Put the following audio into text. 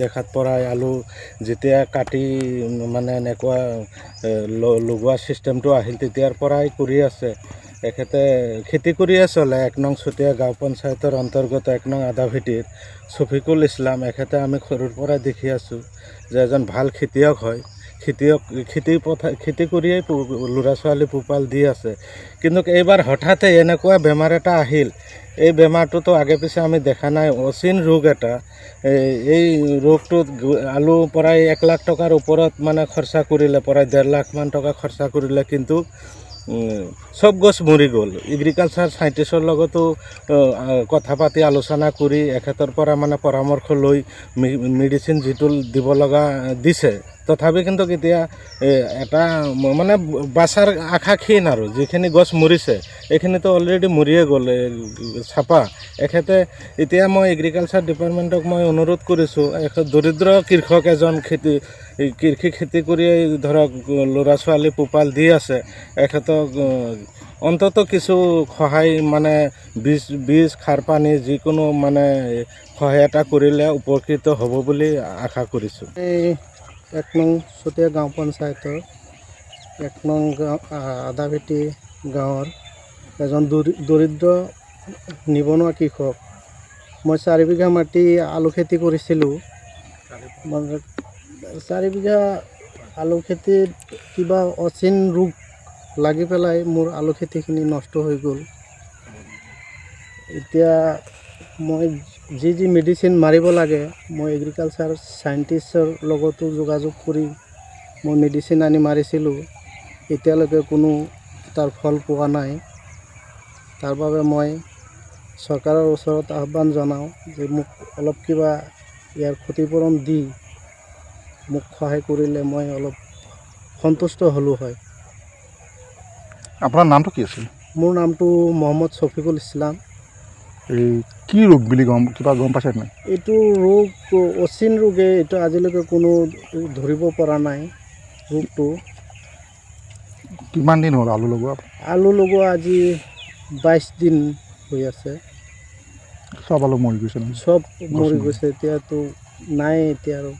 দেখাত পৰাই আলু যেতিয়া কাটি মানে এনেকুৱা লগোৱা ছিষ্টেমটো আহিল তেতিয়াৰ পৰাই কৰি আছে। এখেতে খেতি কৰিয়ে চলে। ১ নং চুতীয়া গাঁও পঞ্চায়তৰ অন্তৰ্গত ১ নং আদাভেটিৰ ছফিকুল ইছলাম। এখেতে আমি সৰুৰ পৰাই দেখি আছোঁ যে এজন ভাল খেতিয়ক হয়। খেতি কৰিয়েই ল'ৰা ছোৱালী পোহপাল দি আছে। কিন্তু এইবাৰ হঠাতে এনেকুৱা বেমাৰ এটা আহিল। এই বেমাৰটোতো আগে পিছে আমি দেখা নাই, অচিন ৰোগ এটা। এই ৰোগটোত আলু প্ৰায় ১ লাখ টকাৰ ওপৰত মানে খৰচা কৰিলে, প্ৰায় ১.৫ লাখমান টকা খৰচা কৰিলে, কিন্তু চব গছ মৰি গ'ল। এগ্ৰিকালচাৰ চাইণ্টিষ্টৰ লগতো কথা পাতি আলোচনা কৰি এখেতৰ পৰা মানে পৰামৰ্শ লৈ মেডিচিন যিটো দিব লগা দিছে, তথাপি কিন্তু এতিয়া এটা মানে বাচাৰ আশা ক্ষীণ আৰু। যিখিনি গছ মৰিছে এইখিনিতো অলৰেডি মৰিয়ে গ'ল চাপা। এখেতে এতিয়া মই এগ্ৰিকালচাৰ ডিপাৰ্টমেণ্টক মই অনুৰোধ কৰিছোঁ, এখেত দৰিদ্ৰ কৃষক এজন, কৃষি খেতি কৰিয়েই ধৰক ল'ৰা ছোৱালী পোহপাল দি আছে। এখেতক অন্তত কিছু সহায় মানে বীজ সাৰ পানী যিকোনো মানে সহায় এটা কৰিলে উপকৃত হ'ব বুলি আশা কৰিছোঁ। এই ১ নং চুতীয়া গাঁও পঞ্চায়তৰ ১ নং আদাভেটি গাঁৱৰ এজন দৰিদ্ৰ নিবনুৱা কৃষক। মই ৪ বিঘা মাটি আলু খেতি কৰিছিলোঁ। ৪ বিঘা আলু খেতিত কিবা অচিন ৰোগ লাগি পেলাই মোৰ আলু খেতিখিনি নষ্ট হৈ গ'ল। এতিয়া মই যি মেডিচিন মাৰিব লাগে, মই এগ্ৰিকালচাৰ চাইণ্টিষ্টৰ লগতো যোগাযোগ কৰি মই মেডিচিন আনি মাৰিছিলোঁ। এতিয়ালৈকে কোনো তাৰ ফল পোৱা নাই। তাৰ বাবে মই চৰকাৰৰ ওচৰত আহ্বান জনাওঁ যে মোক অলপ কিবা ইয়াৰ ক্ষতিপূৰণ দি মোক সহায় কৰিলে মই অলপ সন্তুষ্ট হ'লোঁ হয়। আপোনাৰ নামটো কি আছিল? মোৰ নামটো মহম্মদ ছফিকুল ইছলাম। এই কি ৰোগ বুলি কিবা গম পাইছে নাই? এইটো ৰোগ অচিন ৰোগে। এইটো আজিলৈকে কোনো ধৰিব পৰা নাই ৰোগটো। কিমান দিন হ'ল আলু লগোৱা? আলু লগোৱা আজি ২২ দিন হৈ আছে। চব আলু মৰি গৈছে? চব মৰি গৈছে। এতিয়াতো নাই এতিয়া আৰু।